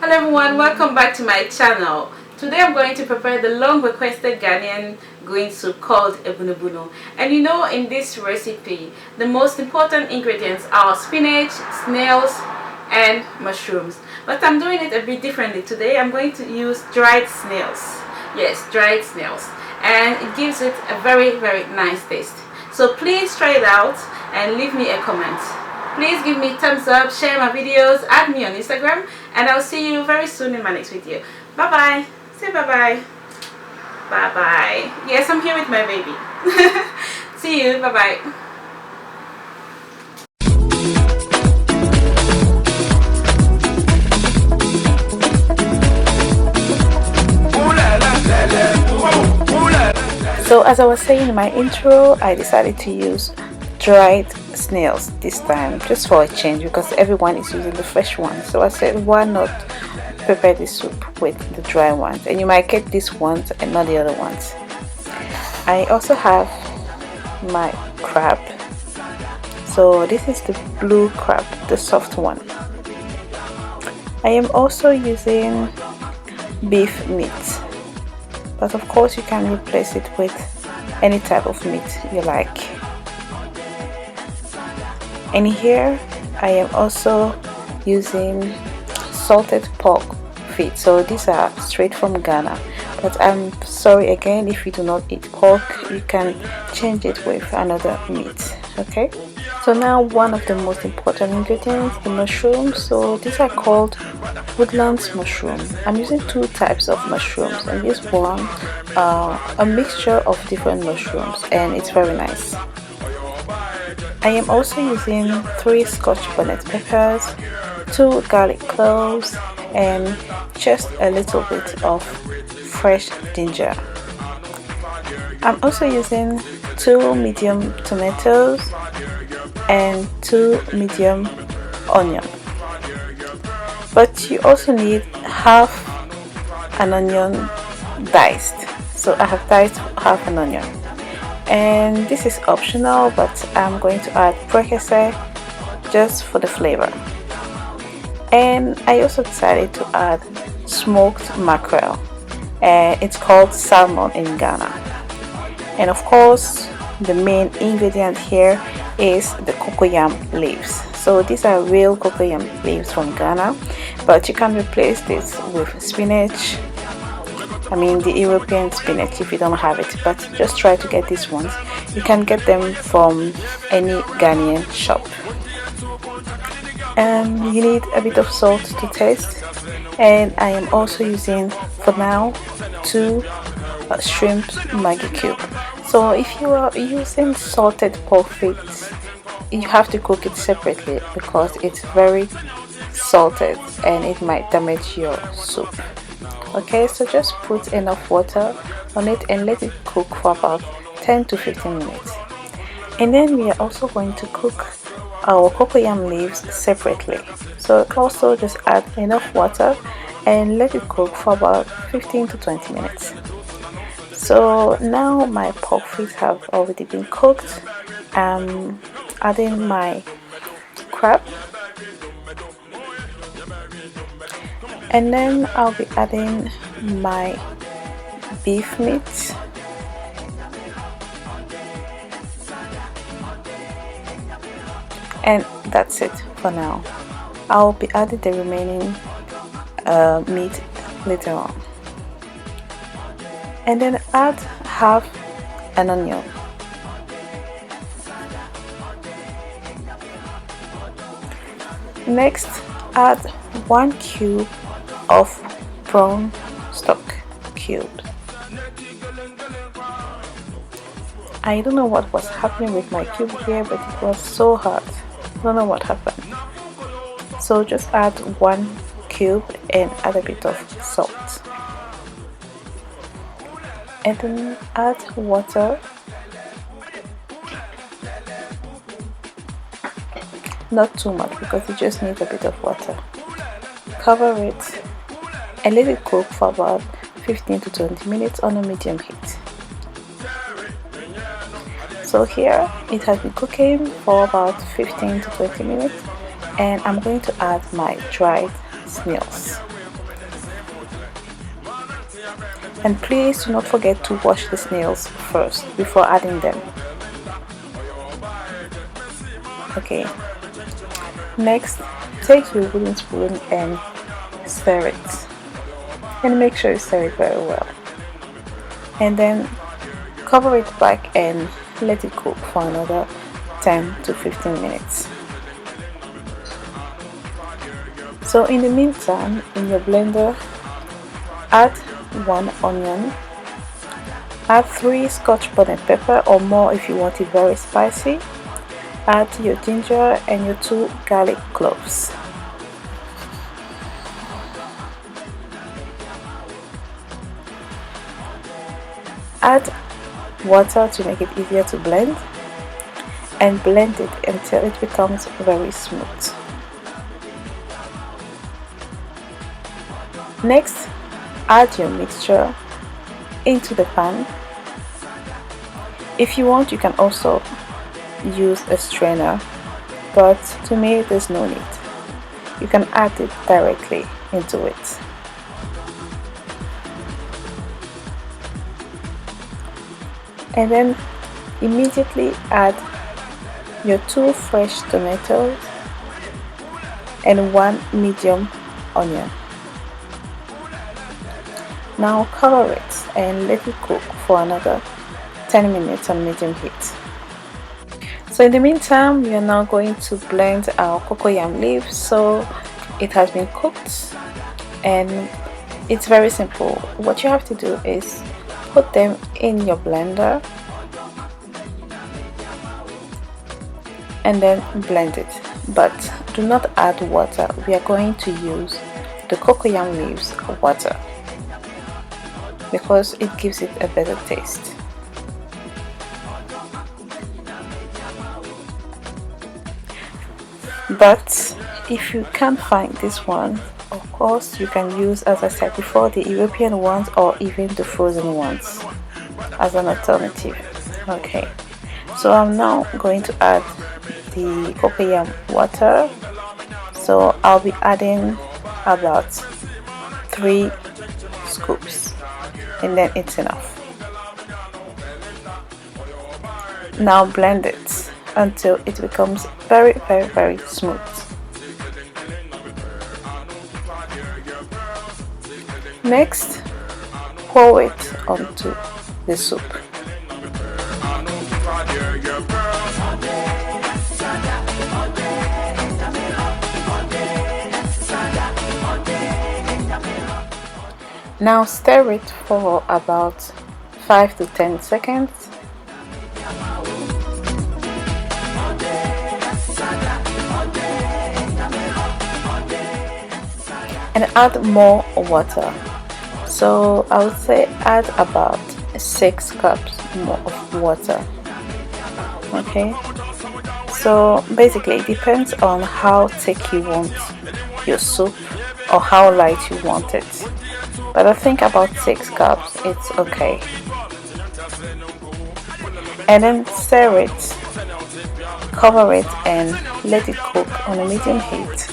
Hello everyone, welcome back to my channel. Today I'm going to prepare the long requested Ghanaian green soup called Abunubunu. And you know, in this recipe the most important ingredients are spinach, snails and mushrooms. But I'm doing it a bit differently today. I'm going to use dried snails. Yes, dried snails. And it gives it a very nice taste. So please try it out and leave me a comment. Please give me thumbs up, share my videos, add me on Instagram, and I'll see you very soon in my next video. Bye bye. Say bye bye. Bye bye. Yes, I'm here with my baby. See you. Bye bye. So as I was saying in my intro, I decided to use dried snails this time, just for a change, because everyone is using the fresh ones. So I said, why not prepare this soup with the dry ones, and you might get these ones and not the other ones. I also have my crab. So this is the blue crab, the soft one. I am also using beef meat, but of course you can replace it with any type of meat you like. And here I am also using salted pork feet. So these are straight from Ghana, but I'm sorry again, if you do not eat pork, you can change it with another meat. Okay, so now one of the most important ingredients, the mushrooms. So these are called woodlands mushroom. I'm using two types of mushrooms, and this one a mixture of different mushrooms, and it's very nice. I am also using 3 Scotch bonnet peppers, 2 garlic cloves, and just a little bit of fresh ginger. I'm also using 2 medium tomatoes and 2 medium onion. But you also need half an onion diced. So I have diced half an onion. And this is optional, but I'm going to add prekese just for the flavor. And I also decided to add smoked mackerel. It's called salmon in Ghana. And of course, the main ingredient here is the cocoyam leaves. So these are real cocoyam leaves from Ghana, but you can replace this with spinach. I mean the European spinach if you don't have it, but just try to get these ones. You can get them from any Ghanaian shop. And you need a bit of salt to taste, and I am also using for now 2 shrimp Maggi cube. So if you are using salted pork feet, you have to cook it separately because it's very salted and it might damage your soup. Okay, so just put enough water on it and let it cook for about 10 to 15 minutes. And then we are also going to cook our cocoyam leaves separately. So also just add enough water and let it cook for about 15 to 20 minutes. So now my pork feet have already been cooked. I'm adding my crab, and then I'll be adding my beef meat, and that's it for now. I'll be adding the remaining meat later on. And then add half an onion. Next, add 1 cube of prawn stock cubed. I don't know what was happening with my cube here, but it was so hard. I don't know what happened. So just add 1 cube and add a bit of salt. And then add water. Not too much because it just needs a bit of water. Cover it and let it cook for about 15 to 20 minutes on a medium heat. So here it has been cooking for about 15 to 20 minutes, and I'm going to add my dried snails. And please do not forget to wash the snails first before adding them. Okay, next take your wooden spoon and stir it, and make sure you stir it very well, and then cover it back and let it cook for another 10 to 15 minutes. So in the meantime, in your blender, add 1 onion, add 3 scotch bonnet pepper or more if you want it very spicy, add your ginger and your 2 garlic cloves. Add water to make it easier to blend, and blend it until it becomes very smooth. Next, add your mixture into the pan. If you want, you can also use a strainer, but to me there's no need. You can add it directly into it. And then immediately add your 2 fresh tomatoes and 1 medium onion. Now cover it and let it cook for another 10 minutes on medium heat. So in the meantime, we are now going to blend our cocoyam leaves. So it has been cooked and it's very simple. What you have to do is put them in your blender and then blend it, but do not add water. We are going to use the cocoyam leaves water because it gives it a better taste. But if you can't find this one, of course you can use, as I said before, the European ones or even the frozen ones as an alternative. Okay, so I'm now going to add the cocoyam water. So I'll be adding about 3 scoops and then it's enough. Now blend it until it becomes very smooth. Next, pour it onto the soup. Now stir it for about 5 to 10 seconds. And add more water. So I would say add about 6 cups more of water. Okay, so basically it depends on how thick you want your soup or how light you want it, but I think about 6 cups it's okay. And then stir it, cover it and let it cook on a medium heat.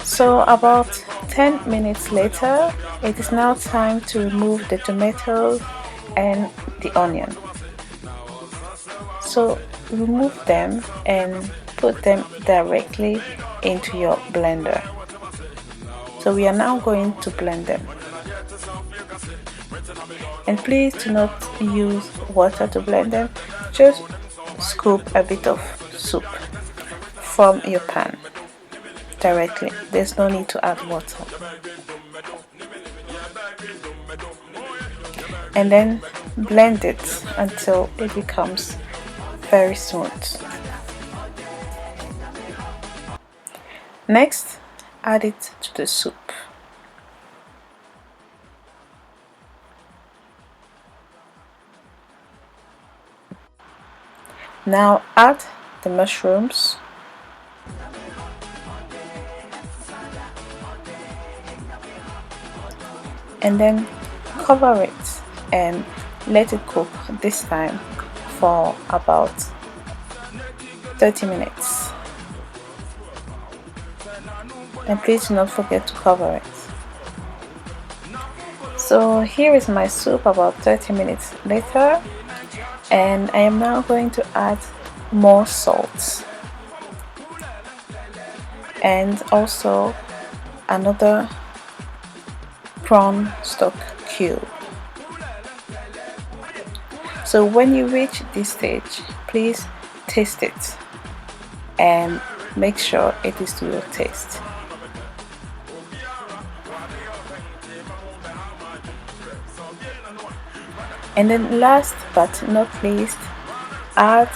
So about 10 minutes later, it is now time to remove the tomatoes and the onion. So remove them and put them directly into your blender. So we are now going to blend them. And please do not use water to blend them, just scoop a bit of soup from your pan directly. There's no need to add water. And then blend it until it becomes very smooth. Next, add it to the soup. Now add the mushrooms, and then cover it and let it cook, this time for about 30 minutes. and please do not forget to cover it. So here is my soup about 30 minutes later, and I am now going to add more salt and also another prawn stock cube. So when you reach this stage, please taste it and make sure it is to your taste. And then last but not least, add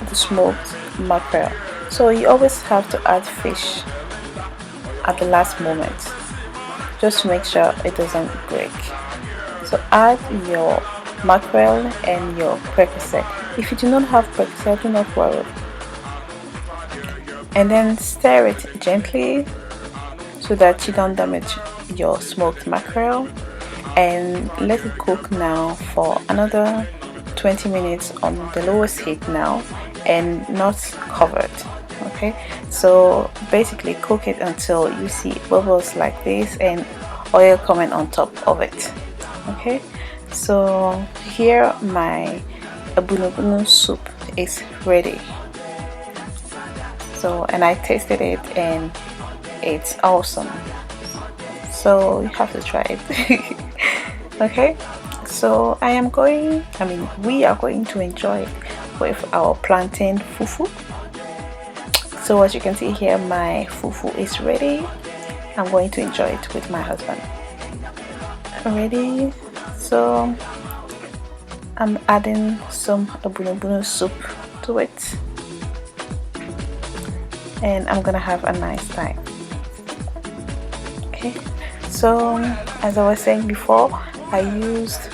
the smoked mackerel. So you always have to add fish at the last moment, just to make sure it doesn't break. So add your mackerel and your prekese. If you do not have prekese, do not worry. And then stir it gently so that you don't damage your smoked mackerel, and let it cook now for another 20 minutes on the lowest heat now and not covered. Okay, so basically cook it until you see bubbles like this and oil coming on top of it. Okay, so here my abunubunu soup is ready. So, and I tasted it and it's awesome, so you have to try it. Okay, so we are going to enjoy it with our plantain fufu. So as you can see here, my fufu is ready. I'm going to enjoy it with my husband. Ready? So I'm adding some abunubunu soup to it, and I'm gonna have a nice time. Okay, so as I was saying before, I used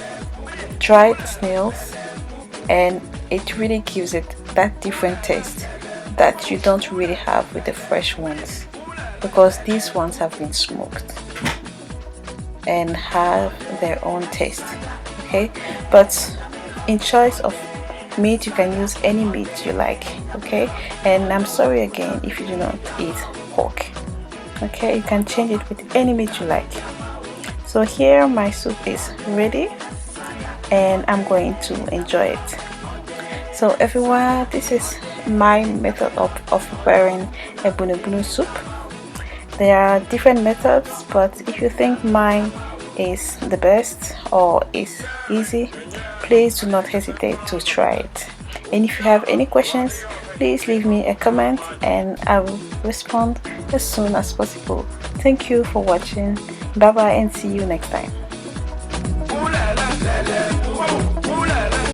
dried snails, and it really gives it that different taste that you don't really have with the fresh ones, because these ones have been smoked and have their own taste. Okay, but in choice of meat, you can use any meat you like. Okay, and I'm sorry again if you do not eat pork. Okay, you can change it with any meat you like. So here my soup is ready and I'm going to enjoy it. So everyone, this is my method of preparing abunubunu soup. There are different methods, but if you think mine is the best or is easy, please do not hesitate to try it. And if you have any questions, please leave me a comment and I will respond as soon as possible. Thank you for watching. Bye bye and see you next time.